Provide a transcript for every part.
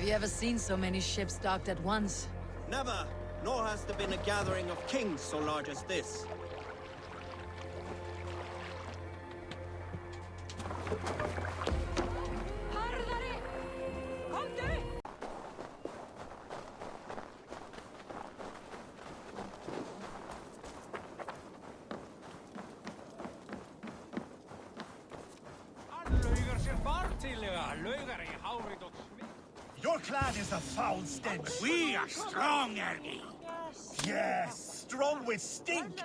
Have you ever seen so many ships docked at once? Never, nor has there been a gathering of kings so large as this. Your clan is a foul stench. We are strong, Ernie. Yes, strong with stink.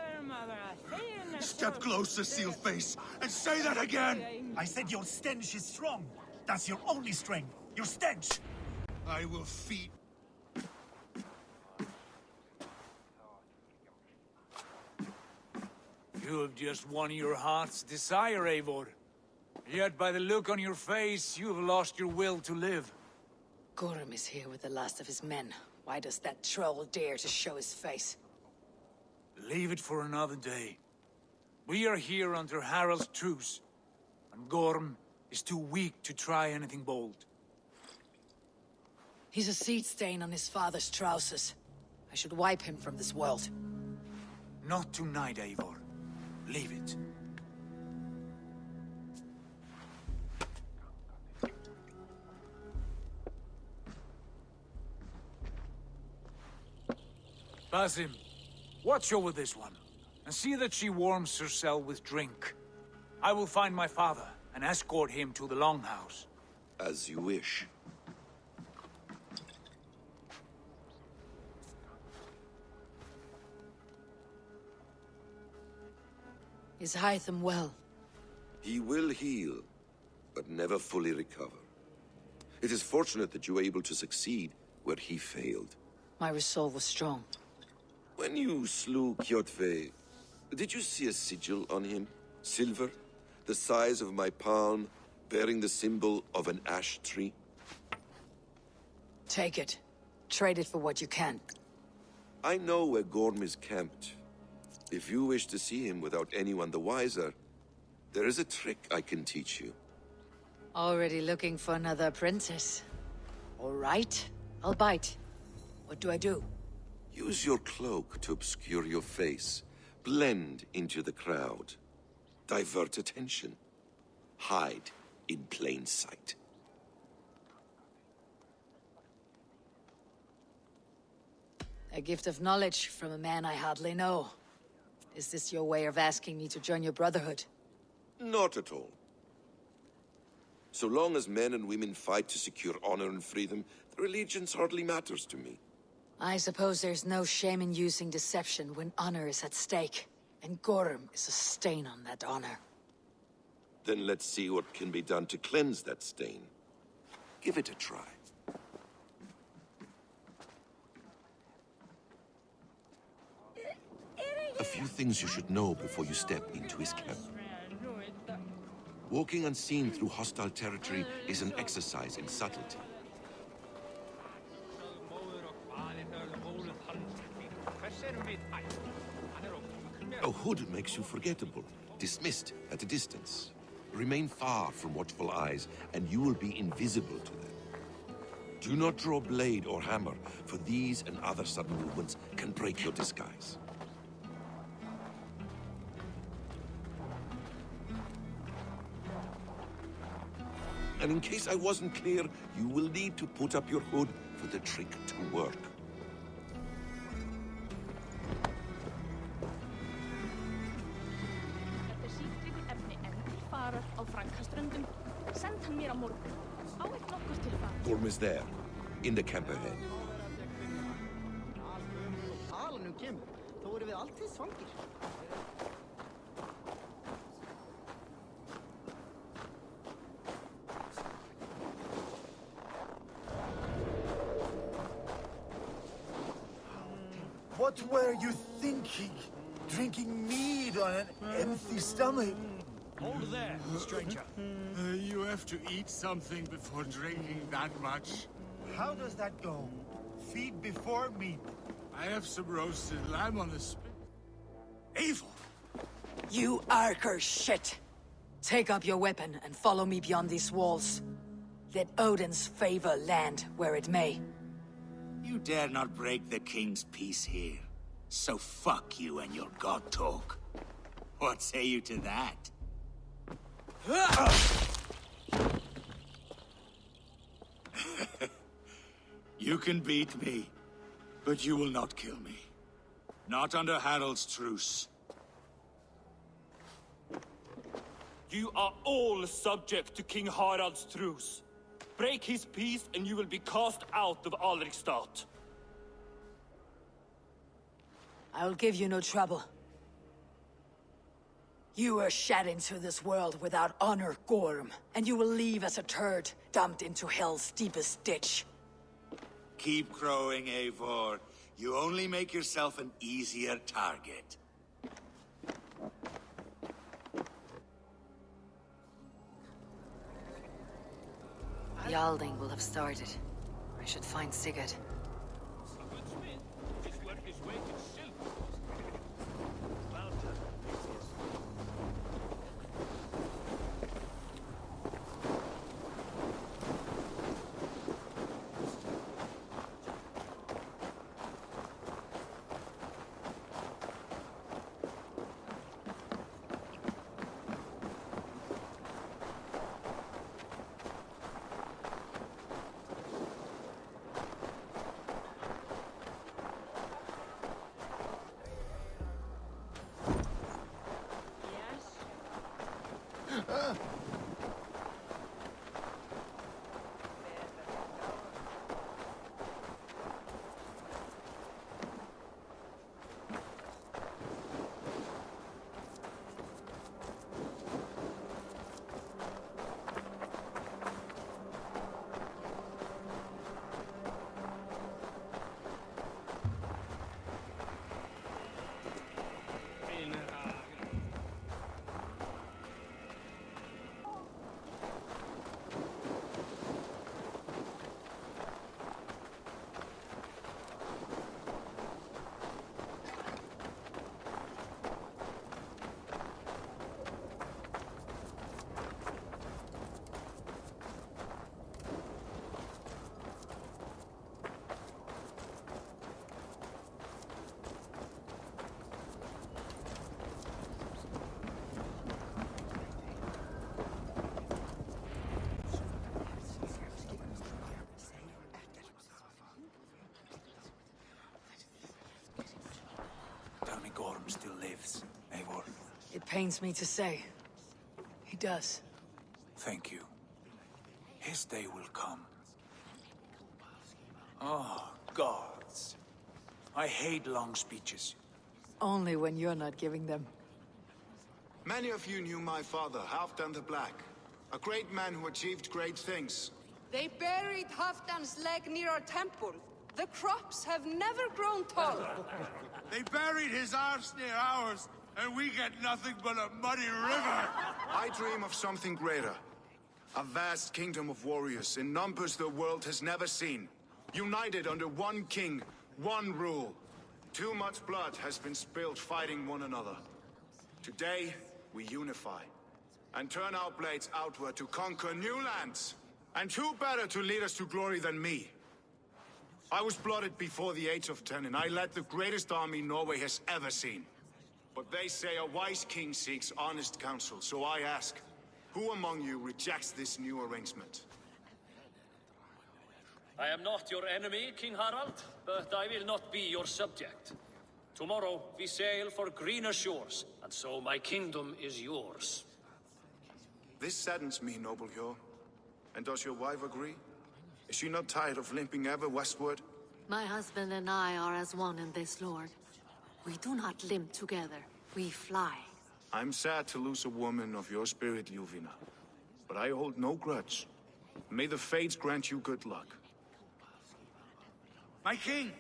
Step closer, Sealface, and say that again. I said your stench is strong. That's your only strength. Your stench. I will feed. You have just won your heart's desire, Eivor. Yet by the look on your face, you have lost your will to live. Gorm is here with the last of his men. Why does that troll dare to show his face? Leave it for another day. We are here under Harald's truce, and Gorm is too weak to try anything bold. He's a seed stain on his father's trousers. I should wipe him from this world. Not tonight, Eivor. Leave it. Basim, watch over this one, and see that she warms herself with drink. I will find my father and escort him to the Longhouse. As you wish. Is Hytham well? He will heal, but never fully recover. It is fortunate that you were able to succeed where he failed. My resolve was strong. When you slew Kjotve, did you see a sigil on him? Silver, the size of my palm, bearing the symbol of an ash tree? Take it. Trade it for what you can. I know where Gorm is camped. If you wish to see him without anyone the wiser, there is a trick I can teach you. Already looking for another apprentice. All right, I'll bite. What do I do? Use your cloak to obscure your face. Blend into the crowd. Divert attention. Hide in plain sight. A gift of knowledge from a man I hardly know. Is this your way of asking me to join your brotherhood? Not at all. So long as men and women fight to secure honor and freedom, their allegiance hardly matters to me. I suppose there's no shame in using deception when honor is at stake. And Gorm is a stain on that honor. Then let's see what can be done to cleanse that stain. Give it a try. A few things you should know before you step into his camp. Walking unseen through hostile territory is an exercise in subtlety. A hood makes you forgettable, dismissed at a distance. Remain far from watchful eyes, and you will be invisible to them. Do not draw blade or hammer, for these and other sudden movements can break your disguise. And in case I wasn't clear, you will need to put up your hood for the trick to work. Gorm is there, in the camp ahead. What were you thinking? Drinking mead on an empty stomach? Hold there, stranger. You have to eat something before drinking that much. How does that go? Feed before meat. I have some roasted lamb on the spit. Evil! You Arker shit! Take up your weapon and follow me beyond these walls. Let Odin's favor land where it may. You dare not break the king's peace here. So fuck you and your god talk. What say you to that? You can beat me, but you will not kill me. Not under Harald's truce. You are all subject to King Harald's truce. Break his peace and you will be cast out of Alrikstad. I will give you no trouble. You were shed into this world without honor, Gorm, and you will leave as a turd, dumped into hell's deepest ditch. Keep crowing, Eivor. You only make yourself an easier target. The Alding will have started. I should find Sigurd. Tell me Gorm still lives, Eivor. It pains me to say. He does. Thank you. His day will come. Oh, gods. I hate long speeches. Only when you're not giving them. Many of you knew my father, Halfdan the Black. A great man who achieved great things. They buried Halfdan's leg near our temple. The crops have never grown taller. They buried his arse near ours, and we get nothing but a muddy river. I dream of something greater. A vast kingdom of warriors in numbers the world has never seen. United under one king, one rule. Too much blood has been spilled fighting one another. Today, we unify. And turn our blades outward to conquer new lands. And who better to lead us to glory than me? I was blooded before the age of 10, and I led the greatest army Norway has ever seen. But they say a wise king seeks honest counsel, so I ask, who among you rejects this new arrangement? I am not your enemy, King Harald, but I will not be your subject. Tomorrow we sail for greener shores, and so my kingdom is yours. This saddens me, noble Hjor. And does your wife agree? Is she not tired of limping ever westward? My husband and I are as one in this, Lord. We do not limp together, we fly. I'm sad to lose a woman of your spirit, Yuvina. But I hold no grudge. May the fates grant you good luck. My king,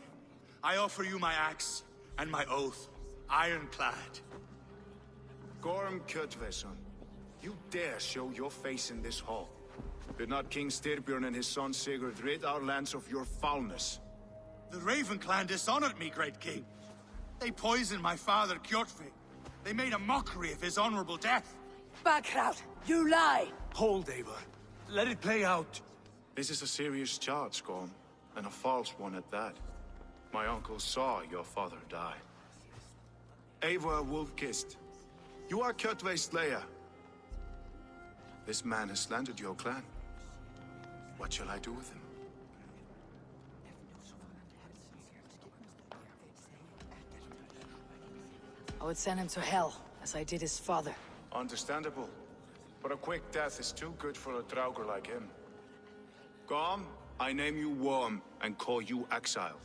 I offer you my axe and my oath, ironclad. Gorm Kjotveson, you dare show your face in this hall. Did not King Styrbjörn and his son Sigurd rid our lands of your foulness? The Raven clan dishonored me, great king. They poisoned my father, Kjotve. They made a mockery of his honorable death. Backrout, you lie! Hold, Eivor. Let it play out. This is a serious charge, Gorm, and a false one at that. My uncle saw your father die. Eivor Wolf-Kissed, you are Kjotve's slayer. This man has slandered your clan. What shall I do with him? I would send him to hell, as I did his father. Understandable. But a quick death is too good for a Draugr like him. Gorm, I name you Worm and call you exiled.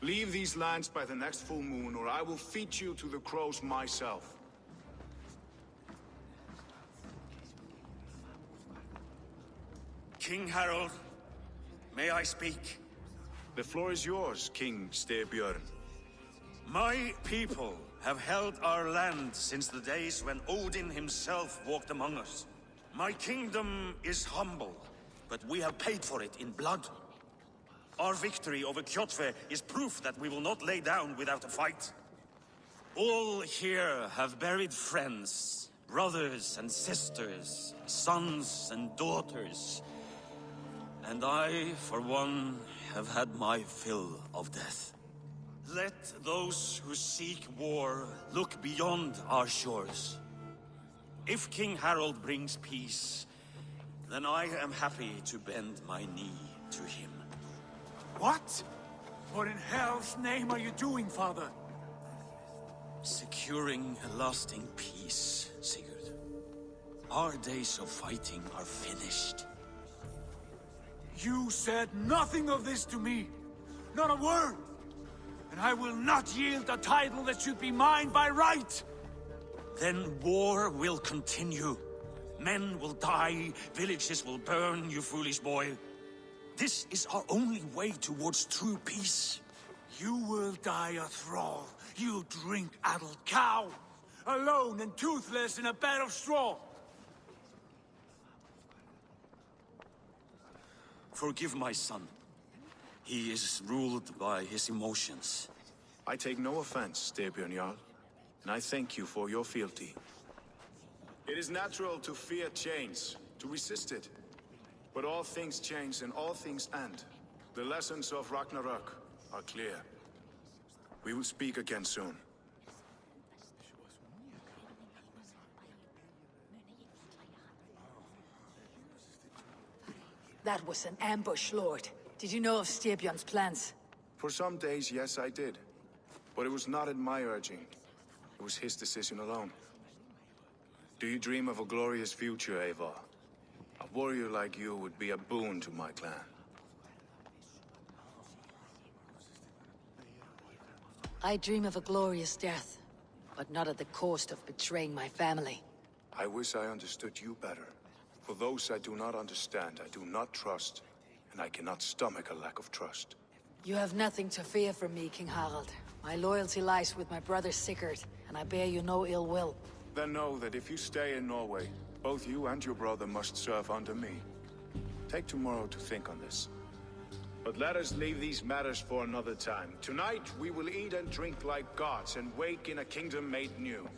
Leave these lands by the next full moon, or I will feed you to the crows myself. King Harold, may I speak? The floor is yours, King Styrbjörn. My people have held our land since the days when Odin himself walked among us. My kingdom is humble, but we have paid for it in blood. Our victory over Kjotve is proof that we will not lay down without a fight. All here have buried friends, brothers and sisters, sons and daughters. And I, for one, have had my fill of death. Let those who seek war look beyond our shores. If King Harold brings peace, then I am happy to bend my knee to him. What? What in hell's name are you doing, father? Securing a lasting peace, Sigurd. Our days of fighting are finished. You said nothing of this to me. Not a word. And I will not yield a title that should be mine by right. Then war will continue. Men will die, villages will burn, you foolish boy. This is our only way towards true peace. You will die a thrall. You'll drink-addled cow. Alone and toothless in a bed of straw. Forgive my son. He is ruled by his emotions. I take no offense, Styrbjörn Jarl, and I thank you for your fealty. It is natural to fear change, to resist it. But all things change and all things end. The lessons of Ragnarok are clear. We will speak again soon. That was an ambush, Lord. Did you know of Styrbjörn's plans? For some days, yes, I did. But it was not at my urging. It was his decision alone. Do you dream of a glorious future, Eivor? A warrior like you would be a boon to my clan. I dream of a glorious death, but not at the cost of betraying my family. I wish I understood you better. For those I do not understand, I do not trust, and I cannot stomach a lack of trust. You have nothing to fear from me, King Harald. My loyalty lies with my brother Sigurd, and I bear you no ill will. Then know that if you stay in Norway, both you and your brother must serve under me. Take tomorrow to think on this. But let us leave these matters for another time. Tonight, we will eat and drink like gods and wake in a kingdom made new.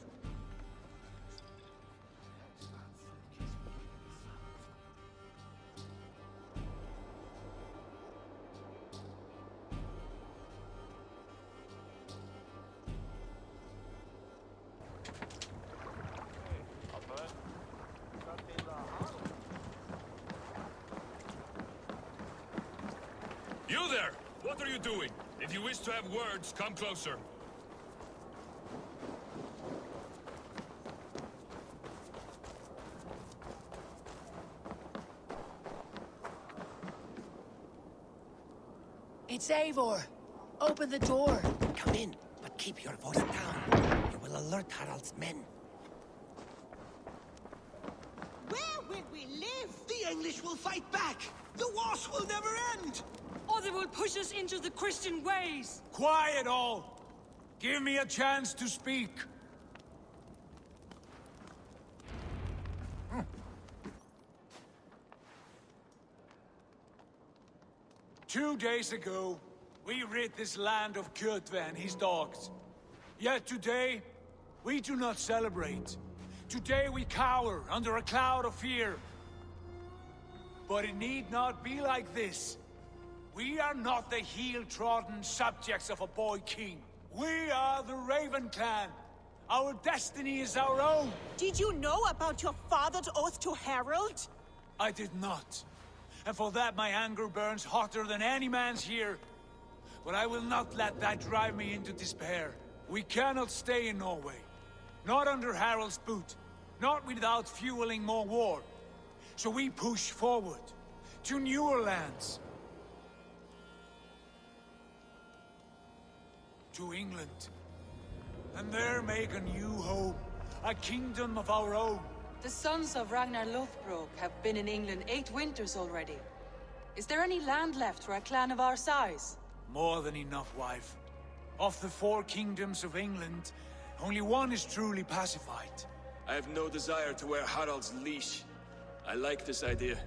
You there! What are you doing? If you wish to have words, come closer. It's Eivor! Open the door! Come in, but keep your voice down. You will alert Harald's men. Where will we live? The English will fight back! The wars will never end! Or they will push us into the Christian ways! Quiet all! Give me a chance to speak. 2 days ago, we rid this land of Kjotve and his dogs. Yet today, we do not celebrate. Today we cower under a cloud of fear. But it need not be like this. We are not the heel-trodden subjects of a boy king. We are the Raven clan. Our destiny is our own. Did you know about your father's oath to Harold? I did not. And for that my anger burns hotter than any man's here. But I will not let that drive me into despair. We cannot stay in Norway. Not under Harald's boot. Not without fueling more war. So we push forward. To newer lands. To England. And there make a new home. A kingdom of our own. The sons of Ragnar Lothbrok have been in England 8 winters already. Is there any land left for a clan of our size? More than enough, wife. Of the 4 kingdoms of England, only one is truly pacified. I have no desire to wear Harald's leash. I like this idea.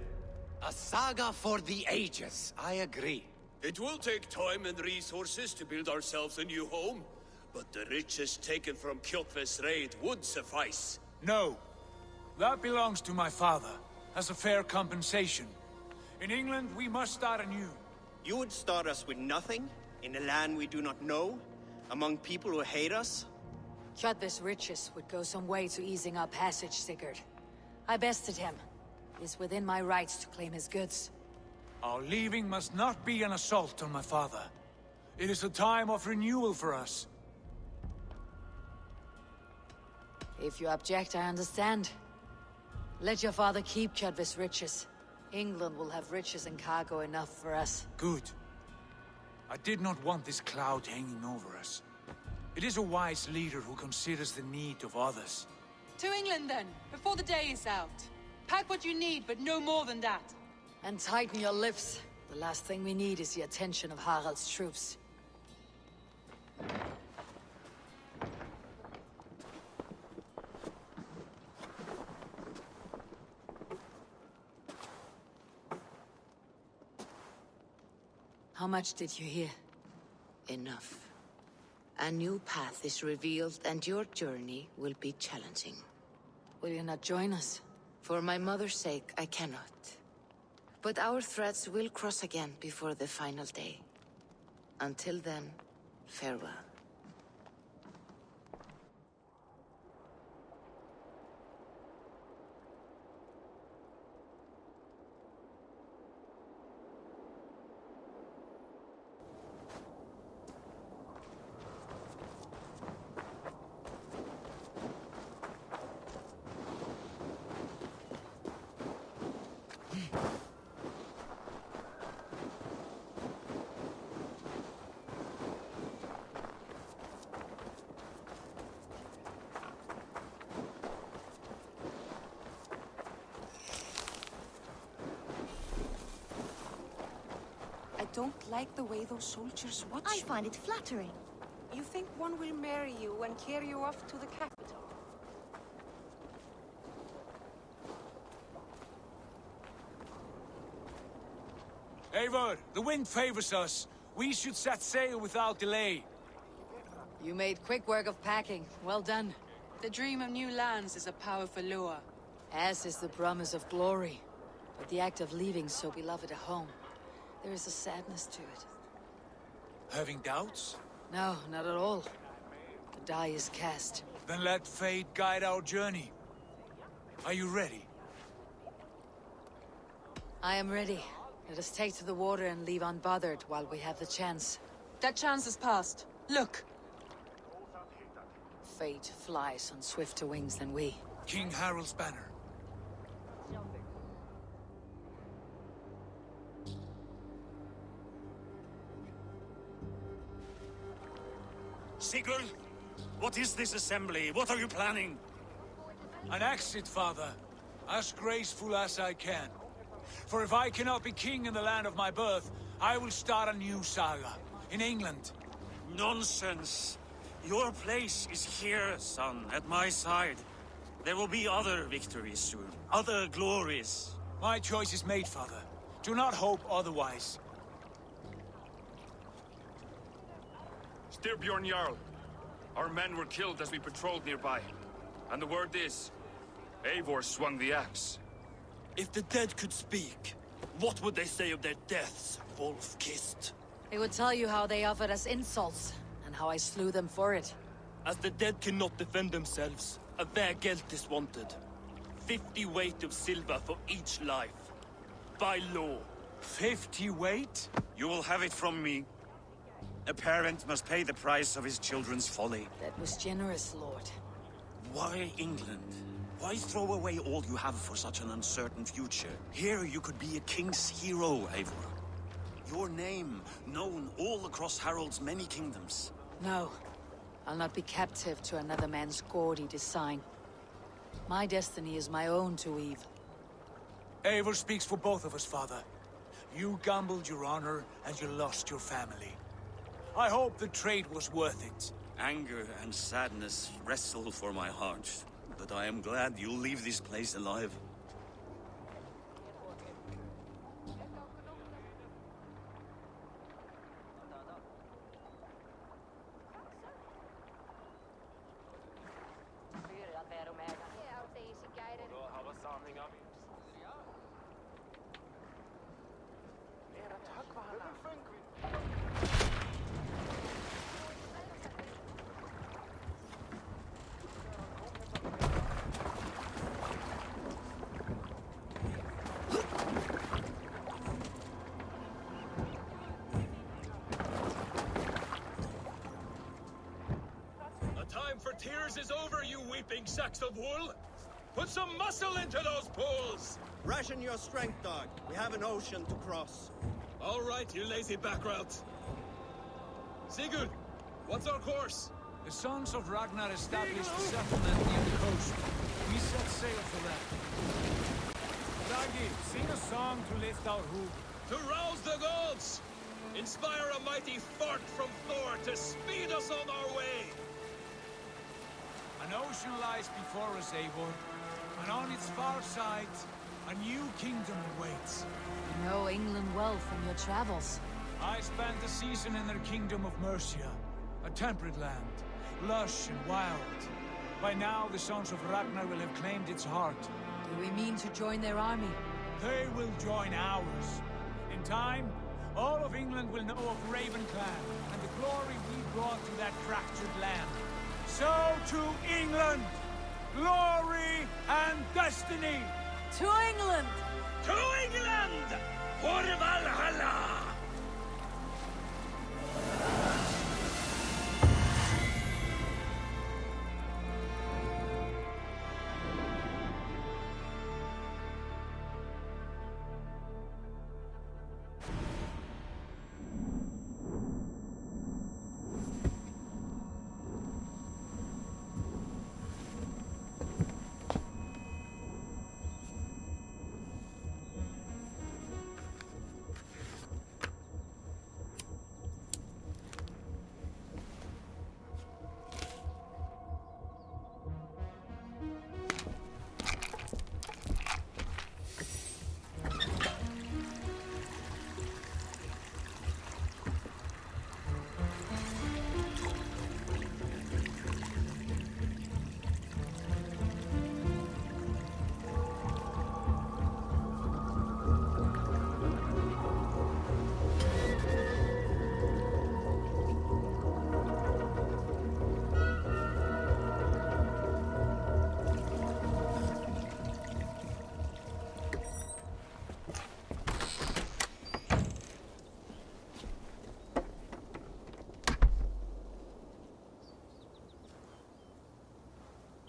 A saga for the ages, I agree. It will take time and resources to build ourselves a new home, but the riches taken from Kjotve's raid would suffice. No. That belongs to my father, as a fair compensation. In England, we must start anew. You would start us with nothing? In a land we do not know? Among people who hate us? Kjotve's riches would go some way to easing our passage, Sigurd. I bested him. It is within my rights to claim his goods. Our leaving must not be an assault on my father. It is a time of renewal for us. If you object, I understand. Let your father keep Kjotve's riches. England will have riches and cargo enough for us. Good. I did not want this cloud hanging over us. It is a wise leader who considers the need of others. To England then, before the day is out. Pack what you need, but no more than that. And tighten your lips. The last thing we need is the attention of Harald's troops. How much did you hear? Enough. A new path is revealed, and your journey will be challenging. Will you not join us? For my mother's sake, I cannot. But our threads will cross again before the final day. Until then, farewell. I don't like the way those soldiers watch I find it flattering. You think one will marry you and carry you off to the capital? Eivor, the wind favors us. We should set sail without delay. You made quick work of packing. Well done. The dream of new lands is a powerful lure. As is the promise of glory. But the act of leaving so beloved a home, there is a sadness to it. Having doubts? No, not at all. The die is cast. Then let fate guide our journey. Are you ready? I am ready. Let us take to the water and leave unbothered while we have the chance. That chance is past. Look! Fate flies on swifter wings than we. King Harald's banner. Sigurd, what is this assembly? What are you planning? An exit, father. As graceful as I can. For if I cannot be king in the land of my birth, I will start a new saga. In England. Nonsense. Your place is here, son, at my side. There will be other victories soon. Other glories. My choice is made, father. Do not hope otherwise. Styrbjorn Jarl. Our men were killed as we patrolled nearby. And the word is, Eivor swung the axe. If the dead could speak, What would they say of their deaths, wolf-kissed? They would tell you how they offered us insults, and how I slew them for it. As the dead cannot defend themselves, a vergelt is wanted. 50 weight of silver for each life. By law. 50 weight? You will have it from me. A parent must pay the price of his children's folly. That was generous, Lord. Why England? Why throw away all you have for such an uncertain future? Here you could be a king's hero, Eivor. Your name known all across Harold's many kingdoms. No. I'll not be captive to another man's gaudy design. My destiny is my own to weave. Eivor speaks for both of us, father. You gambled your honor, and you lost your family. I hope the trade was worth it. Anger and sadness wrestle for my heart, but I am glad you'll leave this place alive. Tears is over, you weeping sacks of wool! Put some muscle into those pulls! Ration your strength, dog. We have an ocean to cross. All right, you lazy backrout. Sigurd, what's our course? The Sons of Ragnar established a settlement near the coast. We set sail for that. Raggi, sing a song to lift our hoop. To rouse the gods! Inspire a mighty fart from Thor to speed us on our way! An ocean lies before us, Eivor, and on its far side, a new kingdom awaits. You know England well from your travels. I spent a season in their kingdom of Mercia, a temperate land, lush and wild. By now, the Sons of Ragnar will have claimed its heart. Do we mean to join their army? They will join ours. In time, all of England will know of Raven Clan, and the glory we brought to that fractured land. So to England! Glory and destiny! To England! To England! For Valhalla!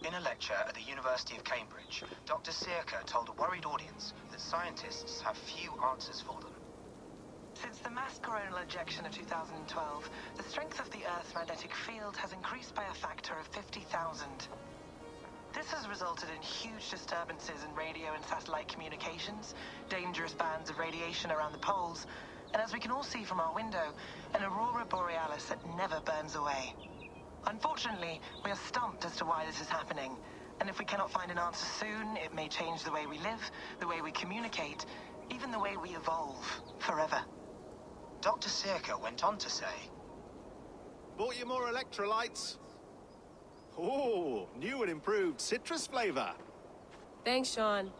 In a lecture at the University of Cambridge, Dr. Circa told a worried audience that scientists have few answers for them. Since the mass coronal ejection of 2012, the strength of the Earth's magnetic field has increased by a factor of 50,000. This has resulted in huge disturbances in radio and satellite communications, dangerous bands of radiation around the poles, and as we can all see from our window, an aurora borealis that never burns away. Unfortunately, we are stumped as to why this is happening, and if we cannot find an answer soon, it may change the way we live, the way we communicate, even the way we evolve, forever. Dr. Circa went on to say, Bought you more electrolytes? Oh, new and improved citrus flavor. Thanks, Sean.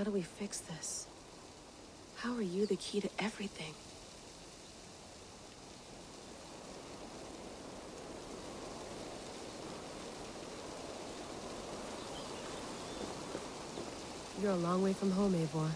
How do we fix this? How are you the key to everything? You're a long way from home, Eivor.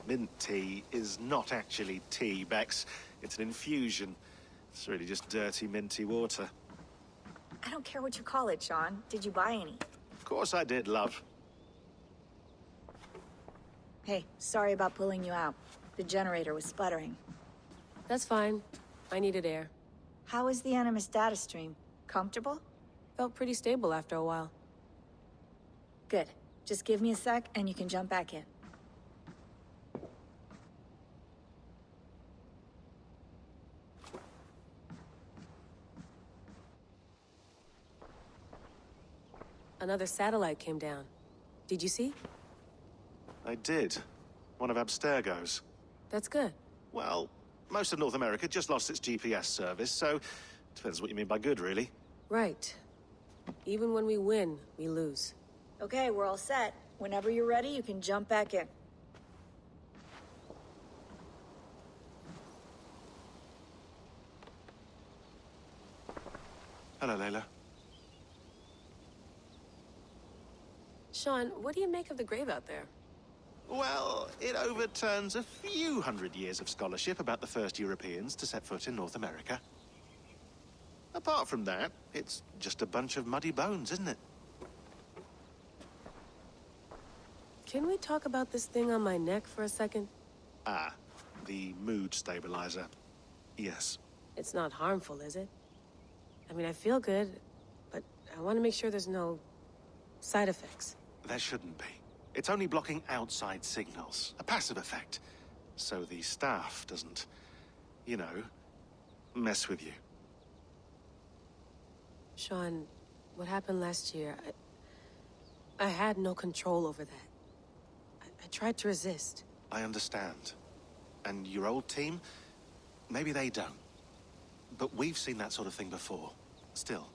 Mint tea is not actually tea, Bex. It's an infusion. It's really just dirty, minty water. I don't care what you call it, Sean. Did you buy any? Of course I did, love. Hey, sorry about pulling you out. The generator was sputtering. That's fine. I needed air. How is the Animus data stream? Comfortable? Felt pretty stable after a while. Good. Just give me a sec and you can jump back in. Another satellite came down. Did you see? I did. One of Abstergo's. That's good. Well, most of North America just lost its GPS service, so depends what you mean by good, really. Right. Even when we win, we lose. Okay, we're all set. Whenever you're ready, you can jump back in. Hello, Layla. Sean, what do you make of the grave out there? Well, it overturns a few hundred years of scholarship about the first Europeans to set foot in North America. Apart from that, it's just a bunch of muddy bones, isn't it? Can we talk about this thing on my neck for a second? Ah, the mood stabilizer. Yes. It's not harmful, is it? I mean, I feel good, but I want to make sure there's no side effects. There shouldn't be. It's only blocking outside signals, a passive effect. So the staff doesn't, you know, mess with you. Sean, what happened last year, I had no control over that. I tried to resist. I understand. And your old team, maybe they don't. But we've seen that sort of thing before. Still,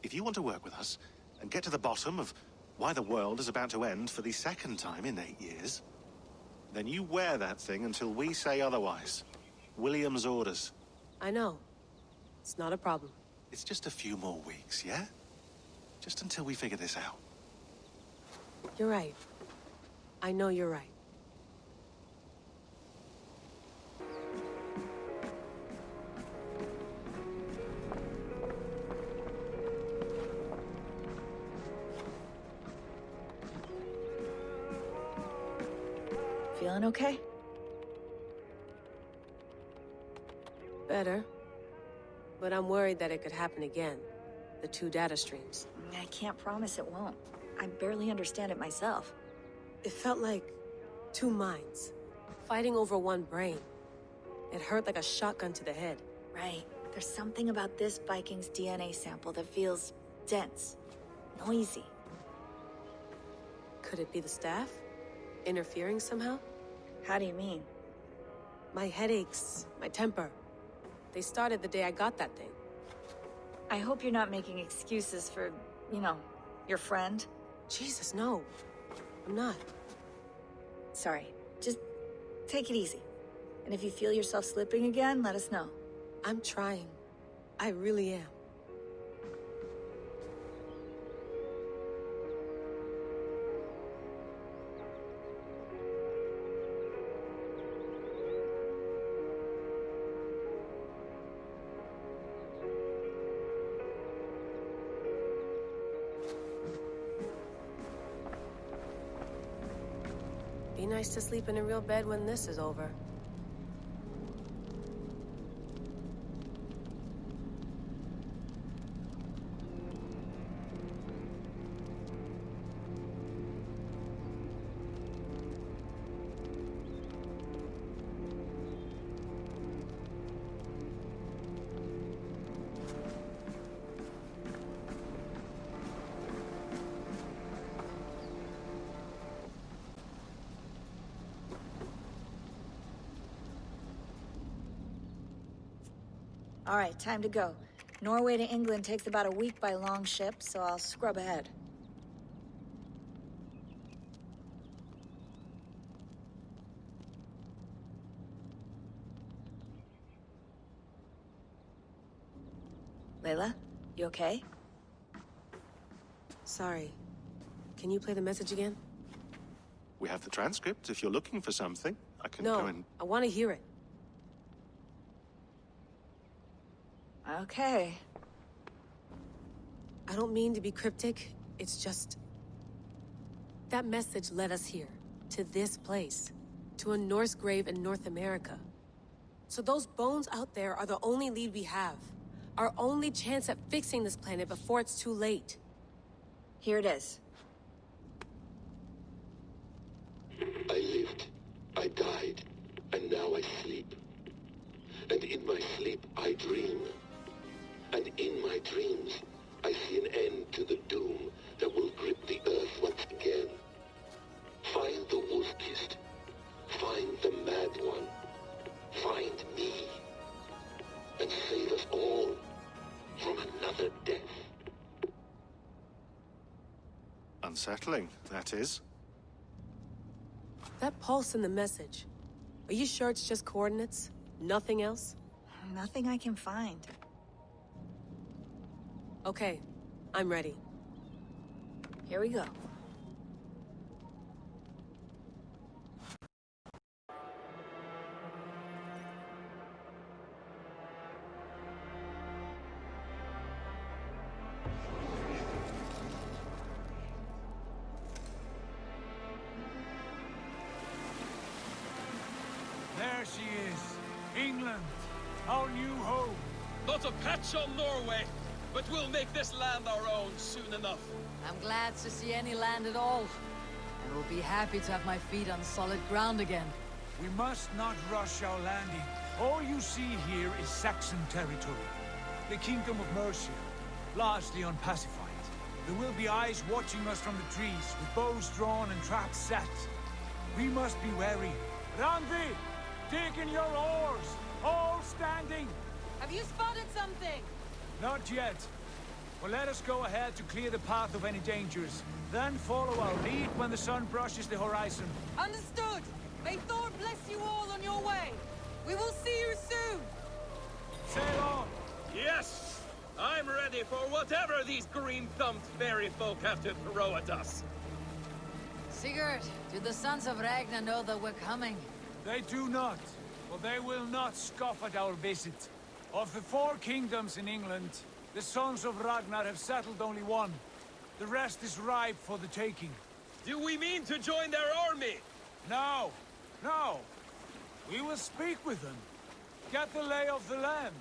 if you want to work with us and get to the bottom of why the world is about to end for the second time in 8 years, then you wear that thing until we say otherwise. William's orders. I know. It's not a problem. It's just a few more weeks, yeah? Just until we figure this out. You're right. I know you're right. Feeling okay? Better. But I'm worried that it could happen again. The two data streams. I can't promise it won't. I barely understand it myself. It felt like two minds, fighting over one brain. It hurt like a shotgun to the head. Right. There's something about this Viking's DNA sample that feels dense, noisy. Could it be the staff? Interfering somehow? How do you mean? My headaches, my temper. They started the day I got that thing. I hope you're not making excuses for, you know, your friend. Jesus, no. I'm not. Sorry. Just take it easy. And if you feel yourself slipping again, let us know. I'm trying. I really am. Be nice to sleep in a real bed when this is over. All right, time to go. Norway to England takes about a week by long ship, so I'll scrub ahead. Layla, you okay? Sorry. Can you play the message again? We have the transcript. If you're looking for something, I can No, go and... I want to hear it. Okay. I don't mean to be cryptic. It's just... that message led us here. To this place. To a Norse grave in North America. So those bones out there are the only lead we have. Our only chance at fixing this planet before it's too late. Here it is. I lived, I died, and now I sleep. And in my sleep I dream. And in my dreams I see an end to the doom that will grip the earth once again. Find the wolf-kissed. Find the mad one. Find me. And save us all from another death. Unsettling, that is. That pulse in the message. Are you sure it's just coordinates? Nothing else? Nothing I can find. Okay, I'm ready. Here we go. There she is. England. Our new home. Not a patch on Norway, but we'll make this land our own soon enough. I'm glad to see any land at all. And will be happy to have my feet on solid ground again. We must not rush our landing. All you see here is Saxon territory. The Kingdom of Mercia, largely unpacified. There will be eyes watching us from the trees, with bows drawn and traps set. We must be wary. Randvi, dig in your oars! All standing! Have you spotted something? Not yet. Well, let us go ahead to clear the path of any dangers. Then follow our lead when the sun brushes the horizon. Understood! May Thor bless you all on your way! We will see you soon! Sail on! Yes! I'm ready for whatever these green-thumbed fairy folk have to throw at us. Sigurd, do the sons of Ragnar know that we're coming? They do not, but they will not scoff at our visit. Of the 4 kingdoms in England, the sons of Ragnar have settled only one. The rest is ripe for the taking. Do we mean to join their army? No, no. We will speak with them, get the lay of the land,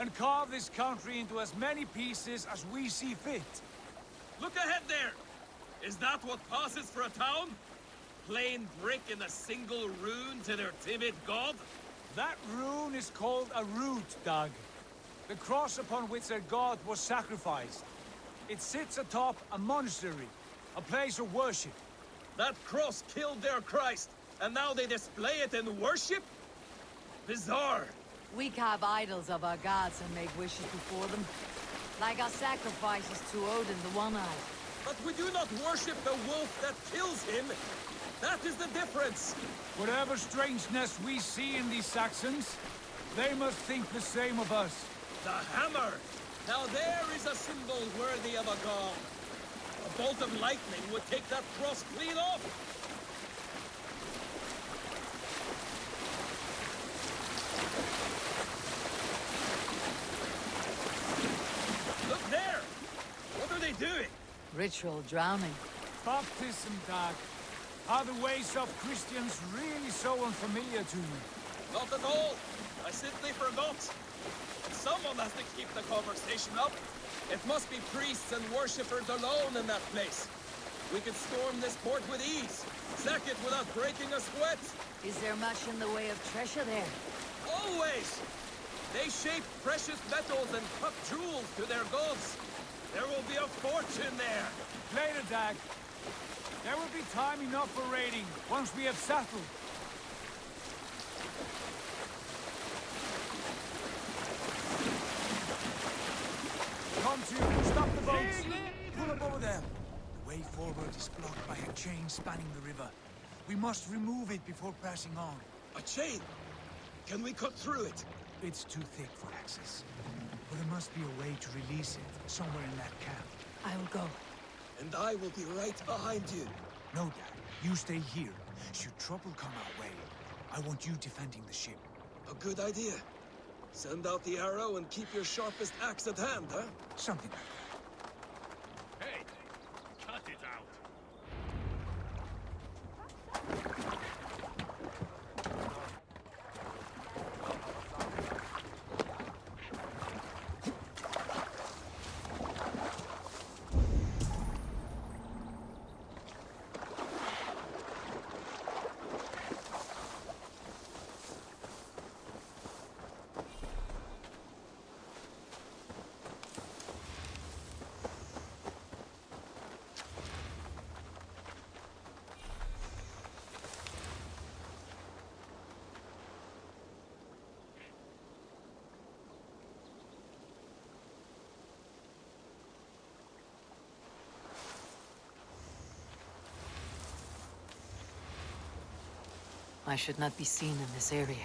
and carve this country into as many pieces as we see fit. Look ahead there! Is that what passes for a town? Plain brick in a single rune to their timid god? That rune is called a root, Dag. The cross upon which their god was sacrificed. It sits atop a monastery, a place of worship. That cross killed their Christ, and now they display it in worship? Bizarre. We carve idols of our gods and make wishes before them. Like our sacrifices to Odin the One-Eyed. But we do not worship the wolf that kills him. That is the difference. Whatever strangeness we see in these Saxons, they must think the same of us. The hammer! Now there is a symbol worthy of a god. A bolt of lightning would take that cross clean off. Look there! What are they doing? Ritual drowning. Baptism, Dag. Are the ways of Christians really so unfamiliar to you? Not at all. I simply forgot. Someone has to keep the conversation up. It must be priests and worshippers alone in that place. We could storm this port with ease. Sack it without breaking a sweat. Is there much in the way of treasure there? Always! They shape precious metals and cut jewels to their gods. There will be a fortune there. Later, Dag. There will be time enough for raiding, once we have settled. come to! Stop the boats! Pull up over there! The way forward is blocked by a chain spanning the river. We must remove it before passing on. A chain? Can we cut through it? It's too thick for access. But there must be a way to release it, somewhere in that camp. I will go. And I will be right behind you. No, Dad. You stay here. Should trouble come our way, I want you defending the ship. A good idea. Send out the arrow and keep your sharpest axe at hand, huh? Something like that. Hey! Cut it out! I should not be seen in this area.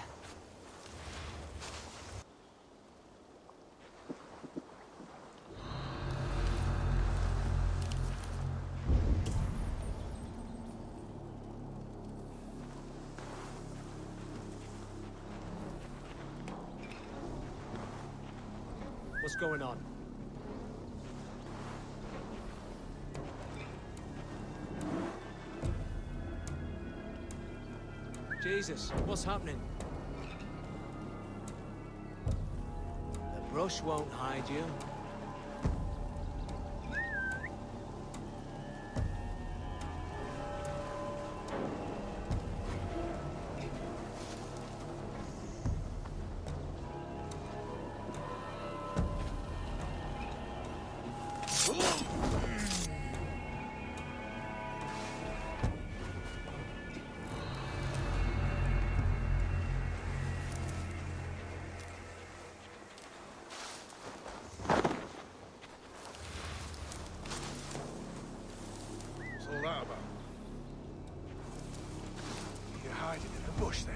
What's going on? Jesus, what's happening? The brush won't hide you. All that about? You're hiding in the bush, then?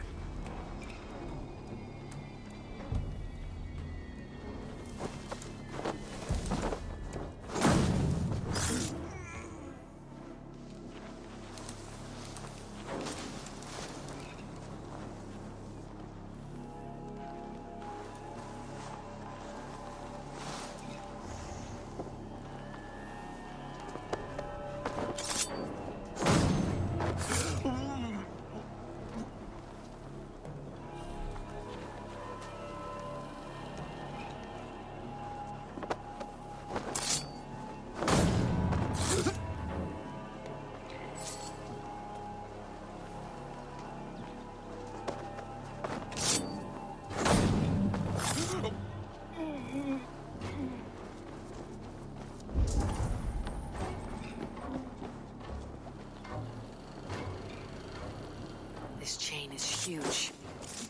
This chain is huge.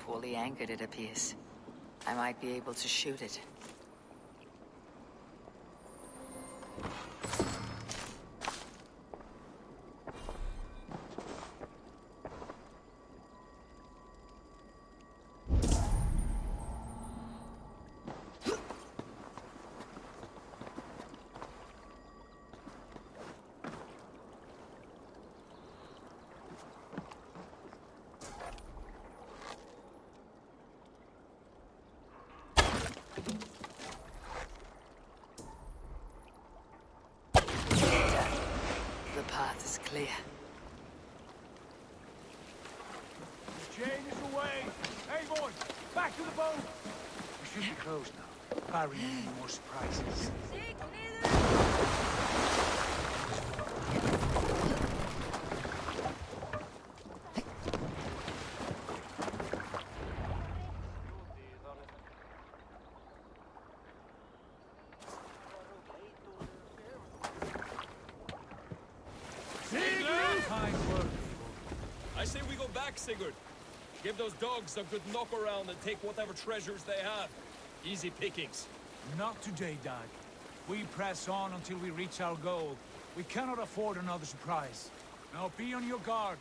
Poorly anchored, it appears. I might be able to shoot it. The path is clear. The chain is away! Hey, boys! Back to the boat! We should be close now, barring any more surprises. I say we go back, Sigurd. Give those dogs a good knock around and take whatever treasures they have. Easy pickings. Not today, Dad. We press on until we reach our goal. We cannot afford another surprise. Now be on your guard.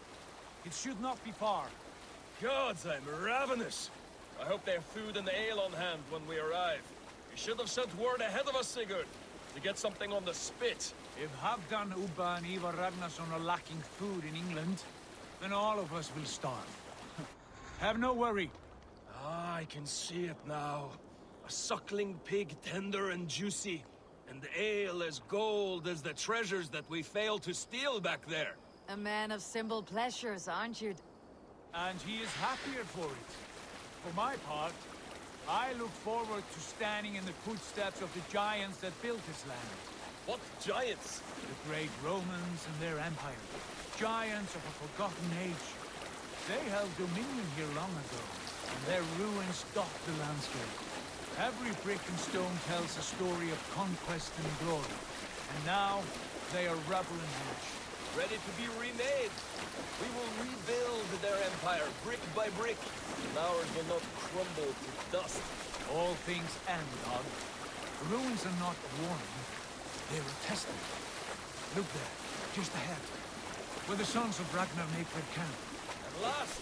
It should not be far. Gods, I'm ravenous. I hope they have food and ale on hand when we arrive. You should have sent word ahead of us, Sigurd, to get something on the spit. If Halfdan, Ubba, and Ivar Ragnarsson are lacking food in England, then all of us will starve. Have no worry. Ah, I can see it now. A suckling pig, tender and juicy. And ale as gold as the treasures that we failed to steal back there. A man of simple pleasures, aren't you? And he is happier for it. For my part, I look forward to standing in the footsteps of the giants that built this land. What giants? The great Romans and their empire. Giants of a forgotten age. They held dominion here long ago, and their ruins dot the landscape. Every brick and stone tells a story of conquest and glory. And now, they are rubble and ash. Ready to be remade. We will rebuild their empire, brick by brick. And ours will not crumble to dust. All things end, God. The ruins are not a warning. They're a testament. Look there, just ahead. Where the sons of Ragnar make their camp. At last,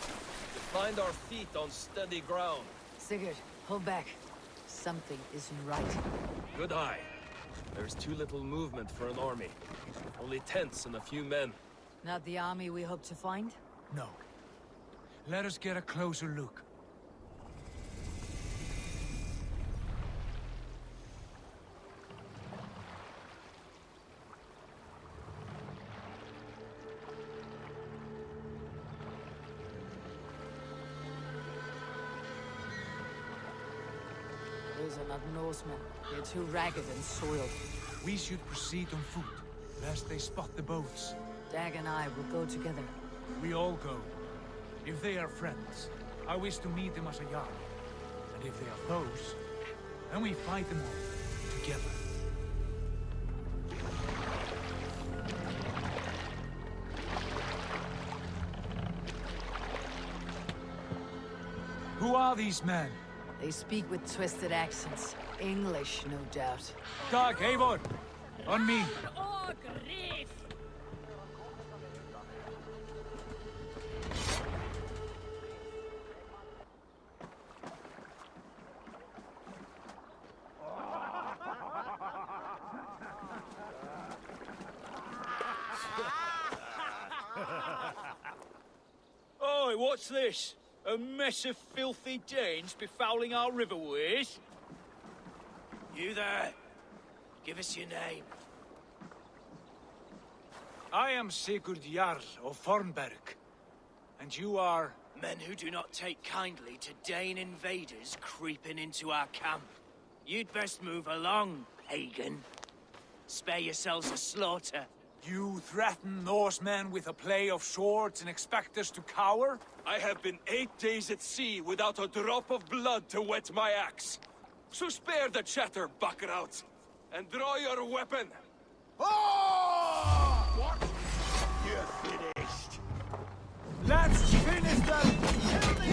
we find our feet on steady ground. Sigurd, hold back. Something isn't right. Good eye. There's too little movement for an army. Only tents and a few men. Not the army we hope to find? No. Let us get a closer look. Those are not Norsemen. They're too ragged and soiled. We should proceed on foot, lest they spot the boats. Dag and I will go together. We all go. If they are friends, I wish to meet them as a Jarl. And if they are foes, then we fight them all, together. Who are these men? They speak with twisted accents. English, no doubt. Dag, Eivor! On me! Oi, what's this? A mess of filthy Danes befouling our riverways? You there? Give us your name. I am Sigurd Jarl of Fornberg. And you are? Men who do not take kindly to Dane invaders creeping into our camp. You'd best move along, pagan. Spare yourselves a slaughter. You threaten Norsemen with a play of swords and expect us to cower? I have been 8 days at sea without a drop of blood to wet my axe. So spare the chatter, buckerouts, and draw your weapon. Oh! What? You're finished. Let's finish them! Kill the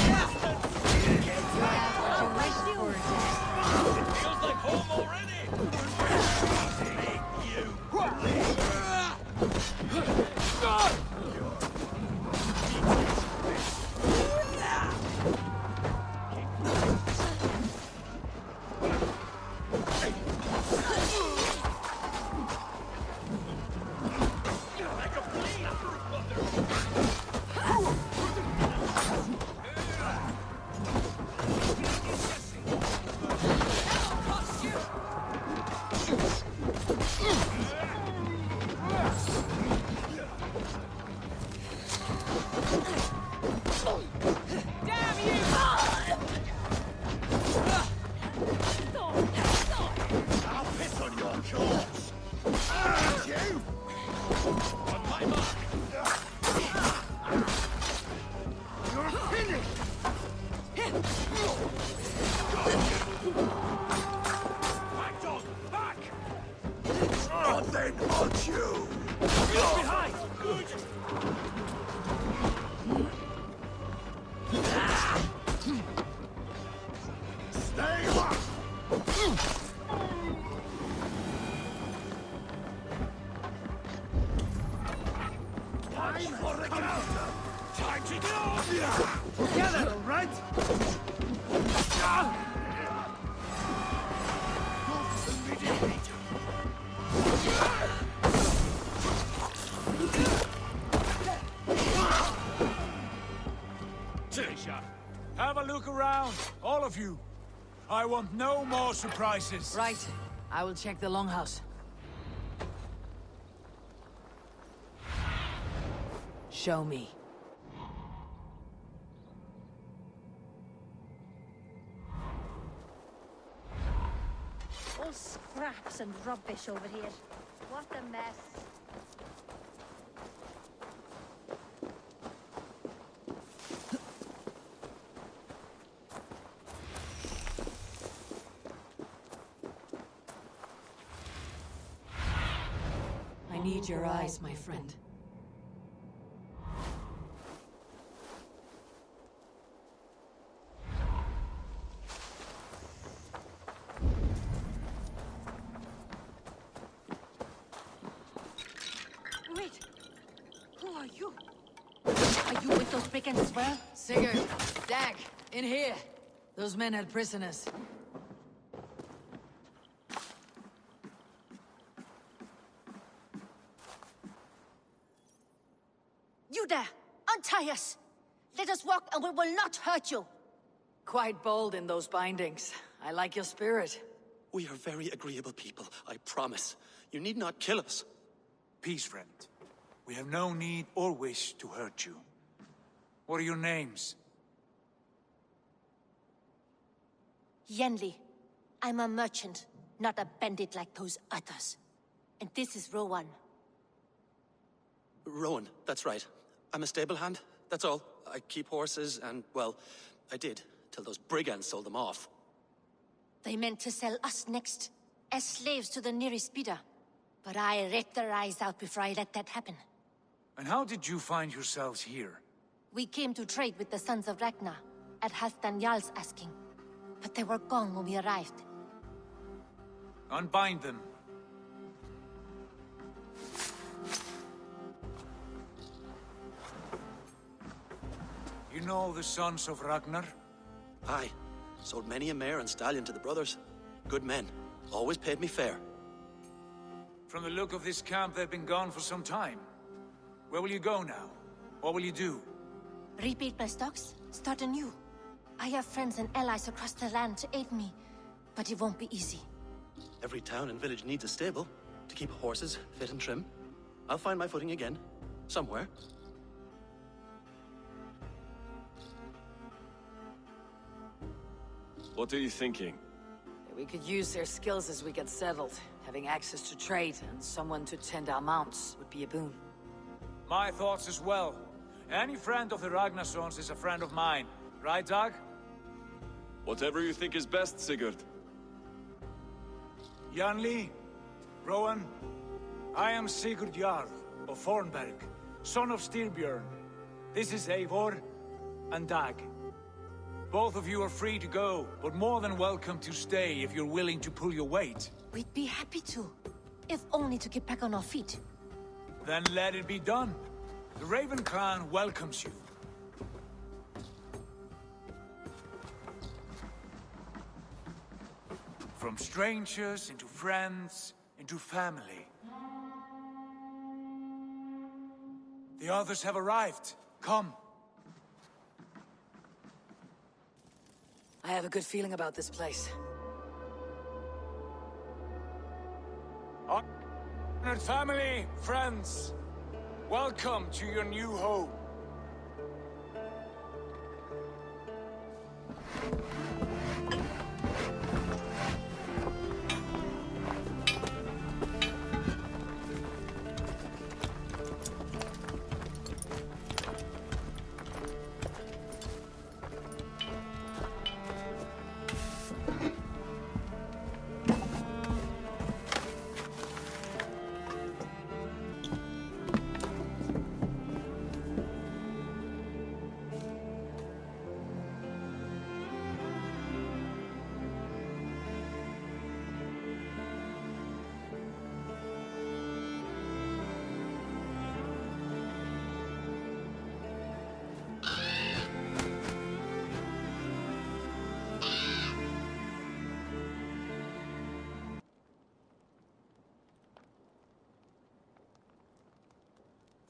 bastards! Get back what you wished for, Jack. It feels like home already! Time for the counter! Time to go! Together, all right? Have a look around, all of you. I want no more surprises. Right. I will check the longhouse. Show me. All scraps and rubbish over here. What a mess. I need your eyes, my friend. Wait. Who are you? Are you with those brigands as well? Sigurd, Dag, in here. Those men had prisoners. You there! Untie us! Let us walk and we will not hurt you! Quite bold in those bindings. I like your spirit. We are very agreeable people, I promise. You need not kill us. Peace, friend. We have no need or wish to hurt you. What are your names? Yenli. I'm a merchant, not a bandit like those others. And this is Rowan. Rowan, that's right. I'm a stable hand, that's all. I keep horses and, well, I did, till those brigands sold them off. They meant to sell us next, as slaves to the nearest bidder. But I ripped their eyes out before I let that happen. And how did you find yourselves here? We came to trade with the Sons of Ragnar, at Halfdan Jarl's asking. But they were gone when we arrived. Unbind them. You know the Sons of Ragnar? Aye. Sold many a mare and stallion to the brothers. Good men. Always paid me fair. From the look of this camp, they've been gone for some time. Where will you go now? What will you do? Rebuild my stocks, start anew. I have friends and allies across the land to aid me, but it won't be easy. Every town and village needs a stable to keep horses fit and trim. I'll find my footing again. Somewhere. What are you thinking? We could use their skills as we get settled. Having access to trade and someone to tend our mounts would be a boon. My thoughts as well. Any friend of the Ragnarsons is a friend of mine. Right, Dag? Whatever you think is best, Sigurd. Janli, Rowan, I am Sigurd Jarl of Fornberg, son of Styrbjörn. This is Eivor and Dag. Both of you are free to go, but more than welcome to stay if you're willing to pull your weight. We'd be happy to, if only to get back on our feet. Then let it be done. The Raven clan welcomes you. From strangers into friends, into family. The others have arrived. Come. I have a good feeling about this place. Honored family, friends, welcome to your new home.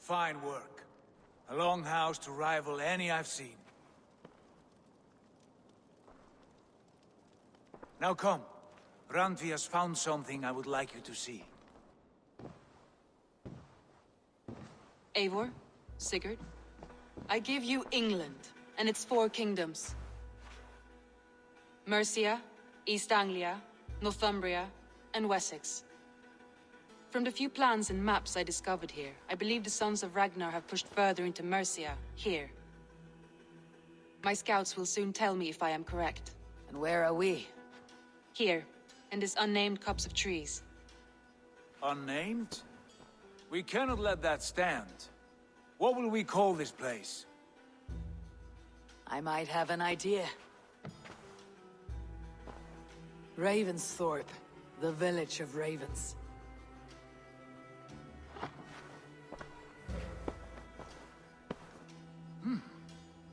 Fine work. A longhouse to rival any I've seen. Now come. Randvi has found something I would like you to see. Eivor, Sigurd, I give you England and its 4 kingdoms. Mercia, East Anglia, Northumbria, and Wessex. From the few plans and maps I discovered here, I believe the Sons of Ragnar have pushed further into Mercia, here. My scouts will soon tell me if I am correct. And where are we? Here, in this unnamed copse of trees. Unnamed? We cannot let that stand. What will we call this place? I might have an idea. Ravensthorpe, the village of ravens.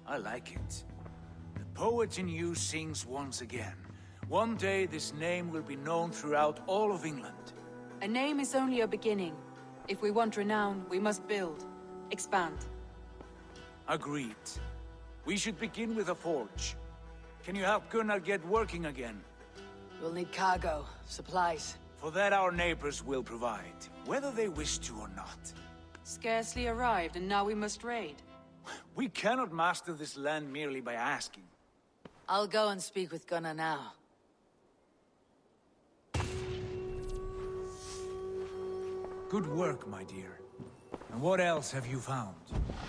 I like it. The poet in you sings once again. One day this name will be known throughout all of England. A name is only a beginning. If we want renown, we must build, expand. Agreed. We should begin with a forge. Can you help Gunnar get working again? We'll need cargo, supplies. For that our neighbors will provide, whether they wish to or not. Scarcely arrived, and now we must raid. We cannot master this land merely by asking. I'll go and speak with Gunnar now. Good work, my dear. And what else have you found?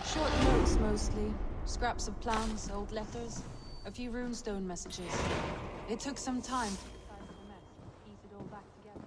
Short notes, mostly. Scraps of plans, old letters, a few runestone messages. It took some time to decipher the mess, piece it all back together.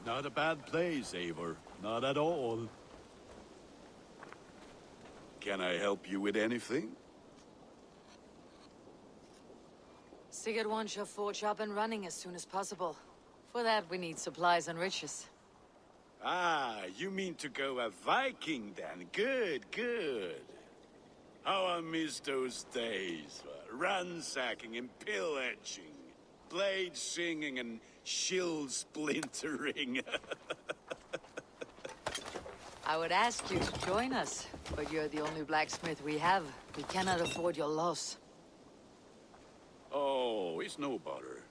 Not a bad place, Eivor. Not at all. Can I help you with anything? Sigurd wants your forge up and running as soon as possible. For that, we need supplies and riches. Ah, you mean to go a Viking then? Good, good. How I miss those days. Ransacking and pillaging. Blade singing and shield splintering. I would ask you to join us, but you're the only blacksmith we have. We cannot afford your loss. Oh, it's no bother.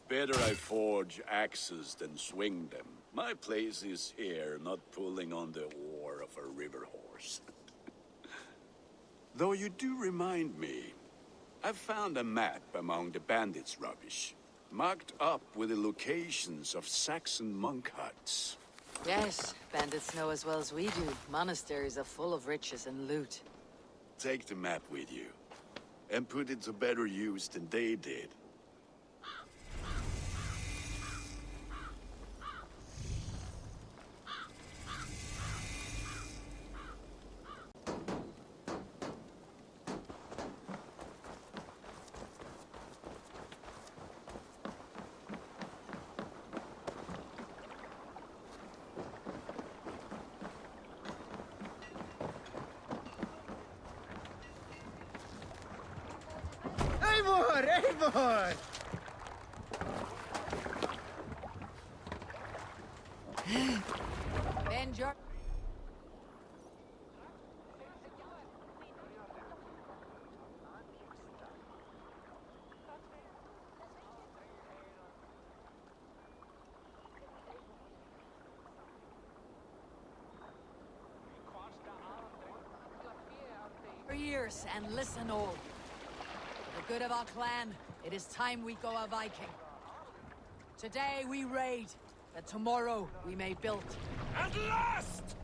Better I forge axes than swing them. My place is here, not pulling on the oar of a river horse. Though you do remind me, I've found a map among the bandits' rubbish, marked up with the locations of Saxon monk huts. Yes, bandits know as well as we do. Monasteries are full of riches and loot. Take the map with you, and put it to better use than they did. Eivor! Eivor! Bend your... ears and listen all. For the good of our clan, it is time we go a Viking. Today we raid, that tomorrow we may build. At last!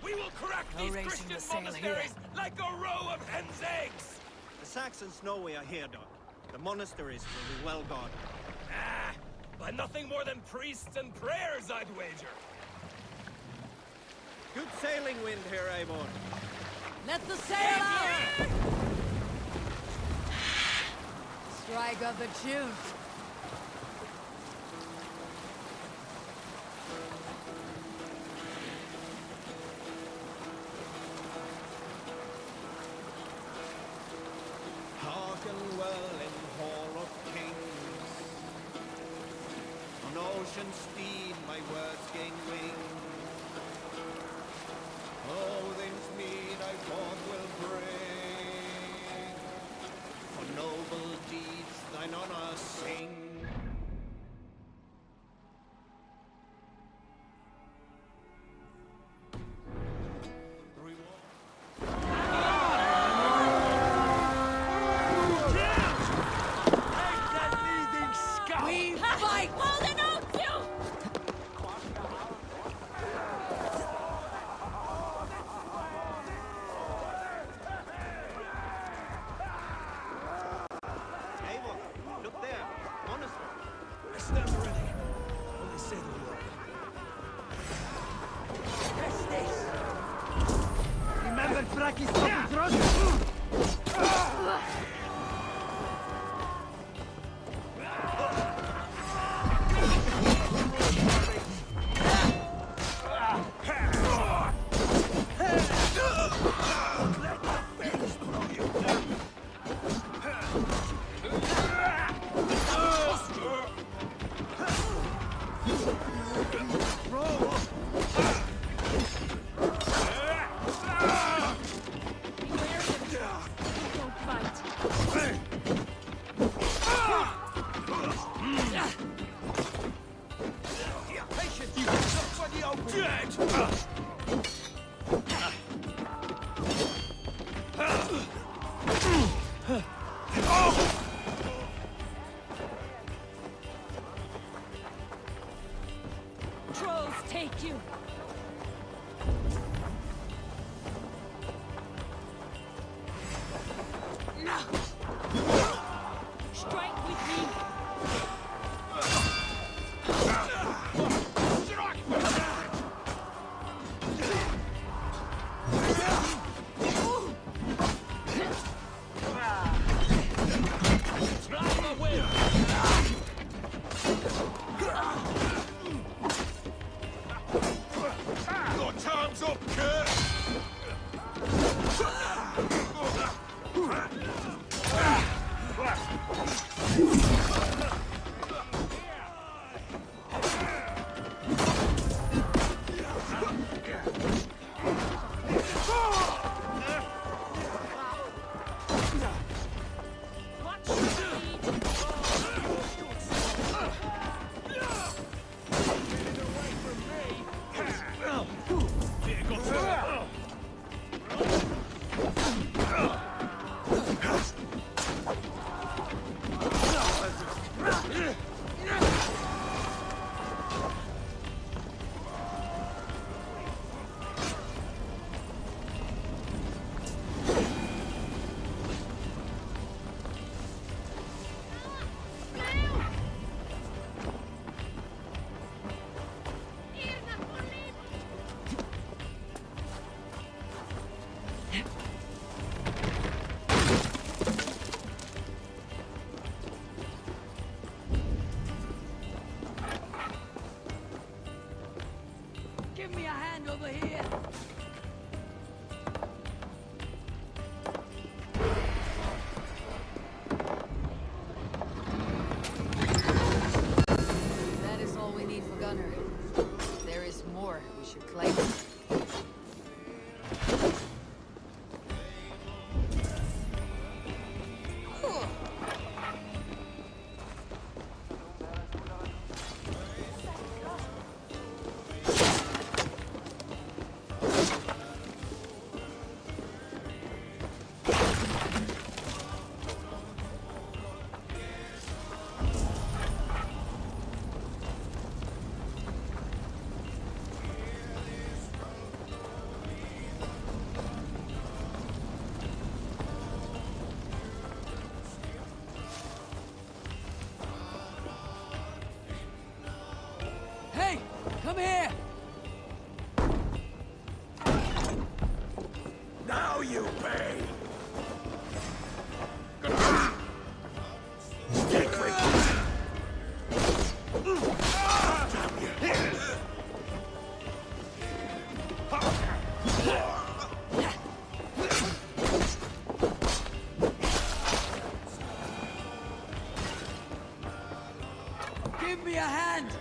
We will crack No these raising Christian the sail monasteries here. like a row of hen's eggs! The Saxons know we are here, Doc. The monasteries will be well guarded. Ah, by nothing more than priests and prayers, I'd wager. Good sailing wind here, Eivor. Let the sail out! Strike up a tune. Hearken well in Hall of Kings. On ocean steed my words gain wing. Odin's mead I forth will bring. For noble deeds thine honor sing. We fight! Holding on to! Eivor, look there. Monastery. I stand ready. Only say the word. Remember Fraki's fucking throat? Don't fight. Now you pay! Stick with Give me a hand!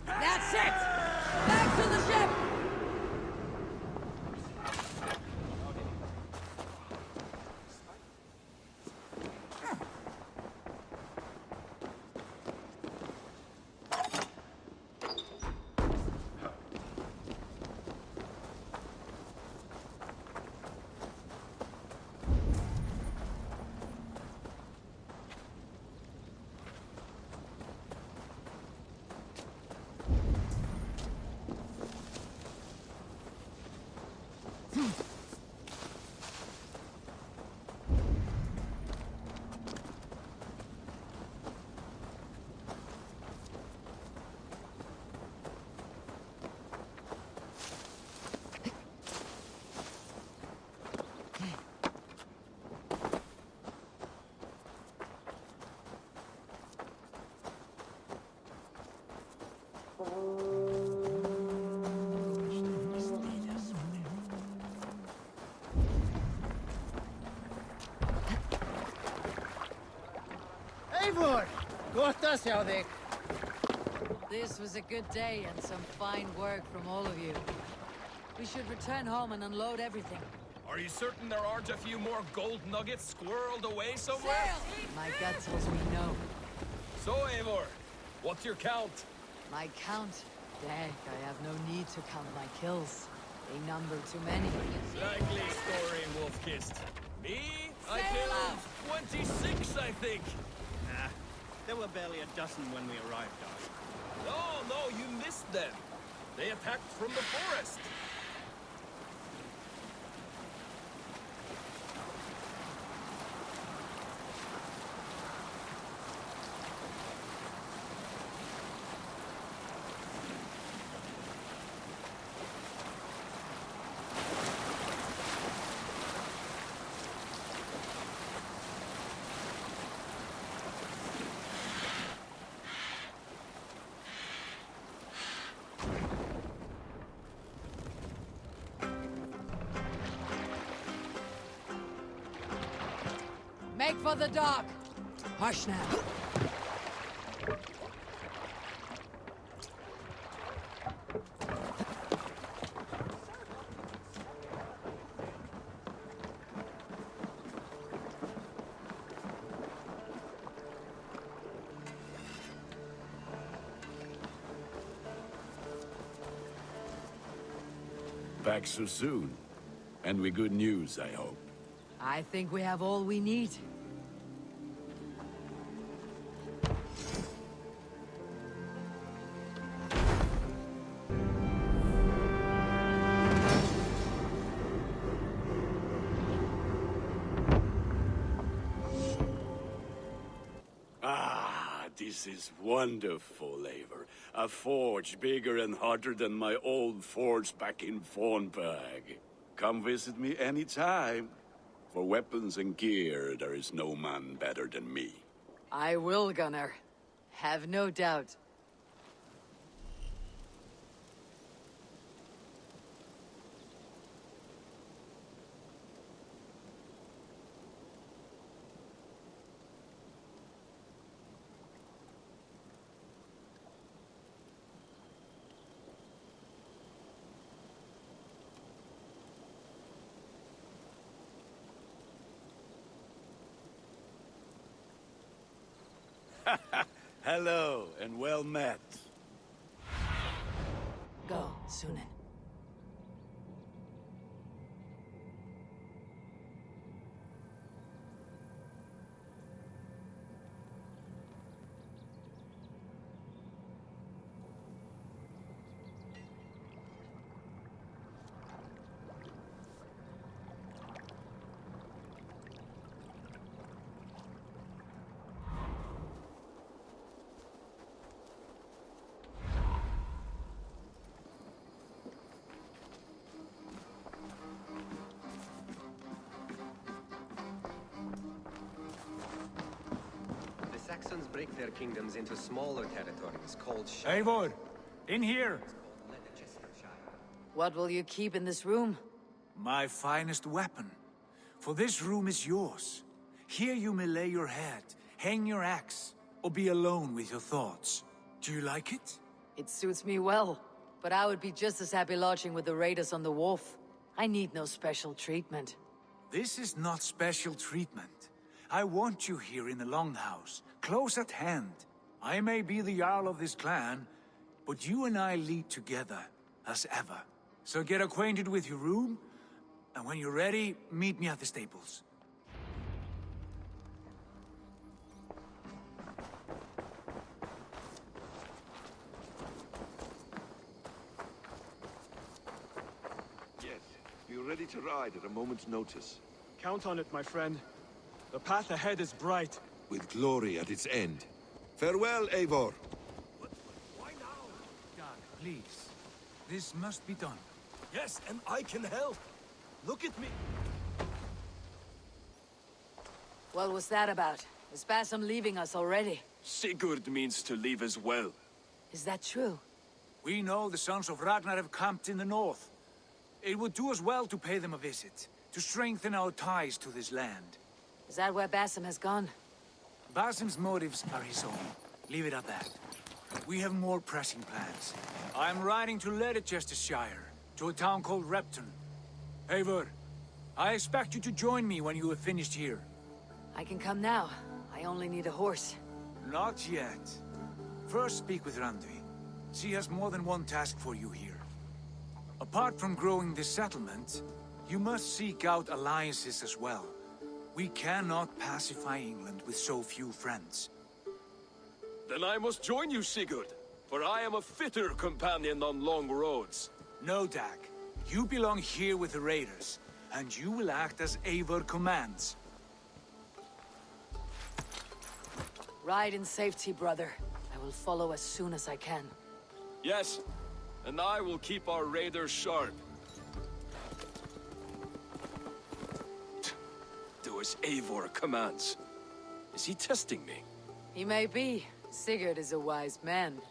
That's it! Back to the ship! Eivor! Kohtas hjá þig. This was a good day and some fine work from all of you. We should return home and unload everything. Are you certain there aren't a few more gold nuggets squirreled away somewhere? My gut tells me no. So, Eivor, what's your count? My count? Dag, I have no need to count my kills. They number too many. Likely story, Wolf-Kissed. Me? I killed 26, I think. Nah, there were barely a dozen when we arrived, Dog. No, you missed them. They attacked from the forest. Make for the dock! Hush now. Back so soon. And with good news, I hope. I think we have all we need. This is wonderful, Eivor. A forge bigger and hotter than my old forge back in Fornberg. Come visit me anytime. For weapons and gear, there is no man better than me. I will, Gunnar. Have no doubt. Hello, and well met. Go, Sunan. Saxons break their kingdoms into smaller territories called Eivor! In here! What will you keep in this room? My finest weapon. For this room is yours. Here you may lay your head, hang your axe, or be alone with your thoughts. Do you like it? It suits me well, but I would be just as happy lodging with the raiders on the wharf. I need no special treatment. This is not special treatment. I want you here in the Longhouse, close at hand. I may be the Jarl of this clan, but you and I lead together, as ever. So get acquainted with your room, and when you're ready, meet me at the stables. Yes, be ready to ride at a moment's notice. Count on it, my friend. The path ahead is bright. With glory at its end. Farewell, Eivor. Why now? Dag, please. This must be done. Yes, and I can help. Look at me. What was that about? Is Basim leaving us already? Sigurd means to leave as well. Is that true? We know the sons of Ragnar have camped in the north. It would do us well to pay them a visit, to strengthen our ties to this land. Is that where Basim has gone? Basim's motives are his own. Leave it at that. We have more pressing plans. I'm riding to Leicestershire, to a town called Repton. Eivor, I expect you to join me when you have finished here. I can come now. I only need a horse. Not yet. First speak with Randvi. She has more than one task for you here. Apart from growing this settlement, you must seek out alliances as well. We cannot pacify England with so few friends. Then I must join you, Sigurd, for I am a fitter companion on long roads. No, Dag. You belong here with the raiders, and you will act as Eivor commands. Ride in safety, brother. I will follow as soon as I can. Yes, and I will keep our raiders sharp. Do as Eivor commands. Is he testing me? He may be. Sigurd is a wise man.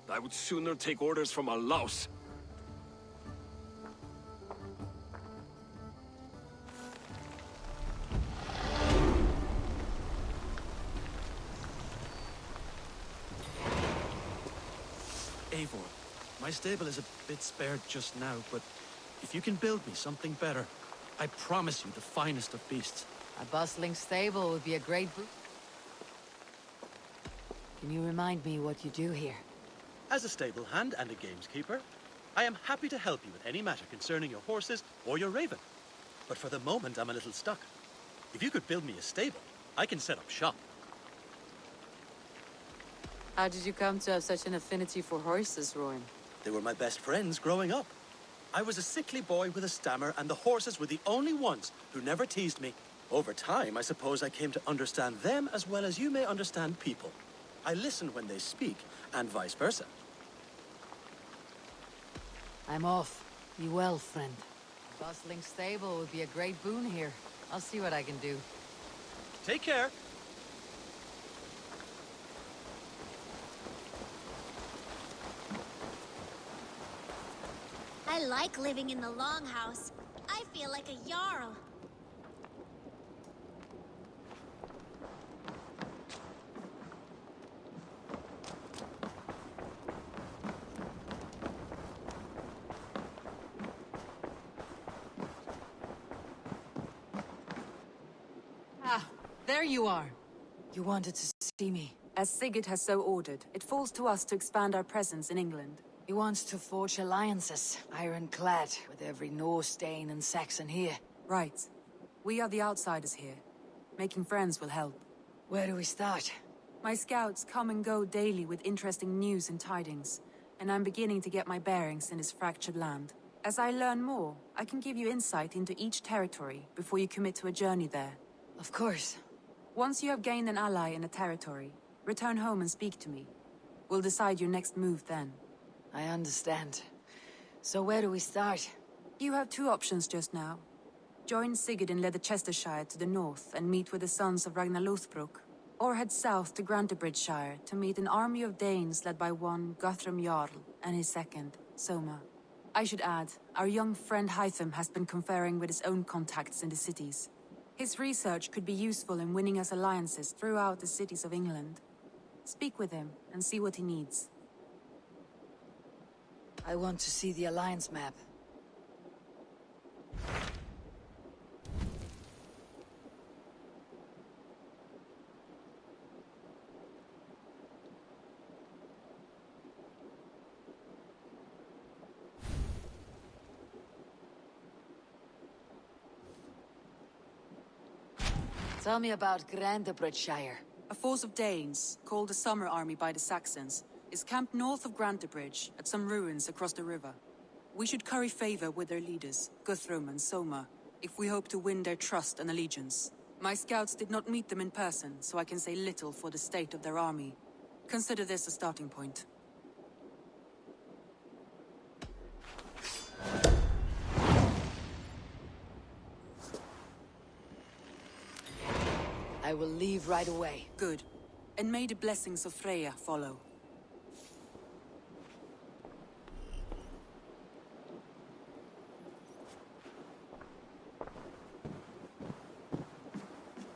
I would sooner take orders from a louse. Eivor, my stable is a bit spared just now, but if you can build me something better, I promise you the finest of beasts. A bustling stable would be a great Can you remind me what you do here? As a stable hand and a gameskeeper, I am happy to help you with any matter concerning your horses or your raven. But for the moment, I'm a little stuck. If you could build me a stable, I can set up shop. How did you come to have such an affinity for horses, Rowan? They were my best friends growing up. I was a sickly boy with a stammer, and the horses were the only ones who never teased me. Over time, I suppose I came to understand them as well as you may understand people. I listen when they speak, and vice versa. I'm off. Be well, friend. A bustling stable would be a great boon here. I'll see what I can do. Take care. I like living in the Longhouse. I feel like a Jarl. Ah, there you are. You wanted to see me. As Sigurd has so ordered, it falls to us to expand our presence in England. He wants to forge alliances, ironclad, with every Norse, Dane, and Saxon here. Right. We are the outsiders here. Making friends will help. Where do we start? My scouts come and go daily with interesting news and tidings, and I'm beginning to get my bearings in this fractured land. As I learn more, I can give you insight into each territory before you commit to a journey there. Of course. Once you have gained an ally in a territory, return home and speak to me. We'll decide your next move then. I understand. So where do we start? You have two options just now. Join Sigurd in Leicestershire to the north and meet with the sons of Ragnar Lothbrok. Or head south to Grantebridgeshire to meet an army of Danes led by one Guthrum Jarl and his second, Soma. I should add, our young friend Hytham has been conferring with his own contacts in the cities. His research could be useful in winning us alliances throughout the cities of England. Speak with him and see what he needs. I want to see the Alliance map. Tell me about Grantebridgeshire. A force of Danes, called the Summer Army by the Saxons, is camped north of Grantebridge at some ruins across the river. We should curry favor with their leaders, Guthrum and Soma, if we hope to win their trust and allegiance. My scouts did not meet them in person, so I can say little for the state of their army. Consider this a starting point. I will leave right away. Good. And may the blessings of Freya follow.